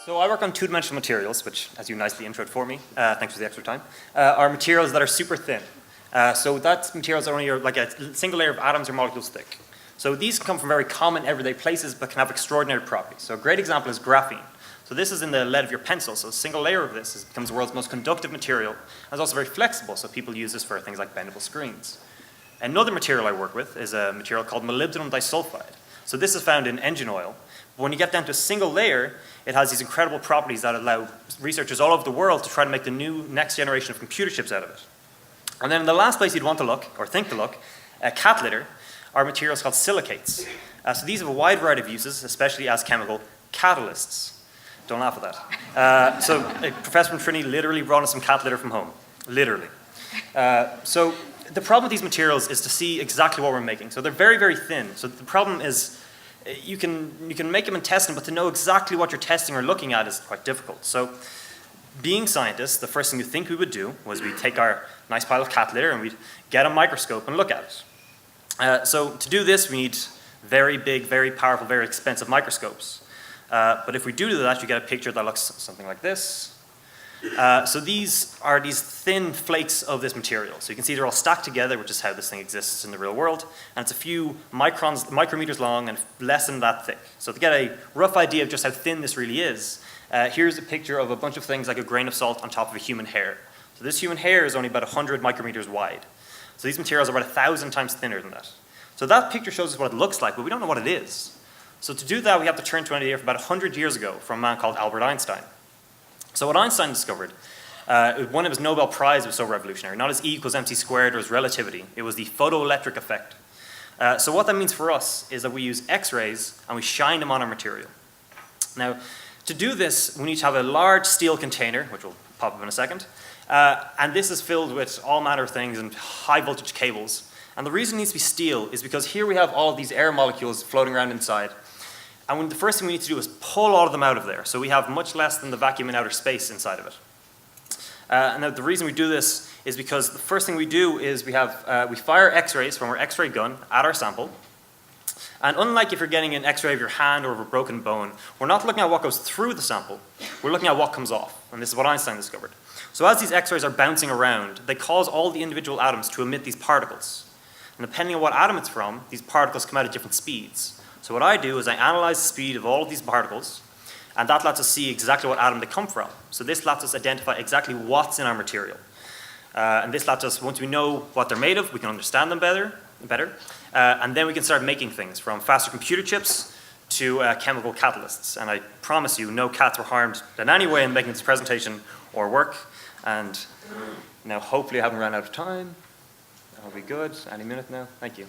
So I work on two-dimensional materials, which, as you nicely introed for me, thanks for the extra time, are materials that are super thin. So that materials are only like a single layer of atoms or molecules thick. So these come from very common everyday places, but can have extraordinary properties. So a great example is graphene. So this is in the lead of your pencil. So a single layer of this becomes the world's most conductive material. And it's also very flexible, so people use this for things like bendable screens. Another material I work with is a material called molybdenum disulfide. So this is found in engine oil. But when you get down to a single layer, it has these incredible properties that allow researchers all over the world to try to make the next generation of computer chips out of it. And then the last place you'd want to look, or think to look, cat litter, are materials called silicates. So these have a wide variety of uses, especially as chemical catalysts. Don't laugh at that. So a professor from Trinity literally brought us some cat litter from home. Literally. So the problem with these materials is to see exactly what we're making. So they're very, very thin. So the problem is you can make them and test them, but to know exactly what you're testing or looking at is quite difficult. So being scientists, the first thing you think we would do was we'd take our nice pile of cat litter and we'd get a microscope and look at it. So to do this, we need very big, very powerful, very expensive microscopes. But if we do that, you get a picture that looks something like this. So these are these thin flakes of this material. So you can see they're all stacked together, which is how this thing exists in the real world. And it's a few micrometers long and less than that thick. So to get a rough idea of just how thin this really is, here's a picture of a bunch of things like a grain of salt on top of a human hair. So this human hair is only about 100 micrometers wide. So these materials are about 1,000 times thinner than that. So that picture shows us what it looks like, but we don't know what it is. So to do that, we have to turn to an idea from about 100 years ago from a man called Albert Einstein. So what Einstein discovered, one of his Nobel Prize was so revolutionary, not as E equals mc squared or as relativity, it was the photoelectric effect. So what that means for us is that we use X-rays and we shine them on our material. Now, to do this, we need to have a large steel container, which will pop up in a second, and this is filled with all manner of things and high voltage cables. And the reason it needs to be steel is because here we have all of these air molecules floating around inside. And the first thing we need to do is pull all of them out of there. So we have much less than the vacuum in outer space inside of it. And the reason we do this is because the first thing we do is we fire X-rays from our X-ray gun at our sample. And unlike if you're getting an X-ray of your hand or of a broken bone, we're not looking at what goes through the sample. We're looking at what comes off. And this is what Einstein discovered. So as these X-rays are bouncing around, they cause all the individual atoms to emit these particles. And depending on what atom it's from, these particles come out at different speeds. So what I do is I analyze the speed of all of these particles, and that lets us see exactly what atom they come from. So this lets us identify exactly what's in our material. And this lets us, once we know what they're made of, we can understand them better. And then we can start making things from faster computer chips to chemical catalysts. And I promise you, no cats were harmed in any way in making this presentation or work. And now hopefully I haven't run out of time. That'll be good. Any minute now. Thank you.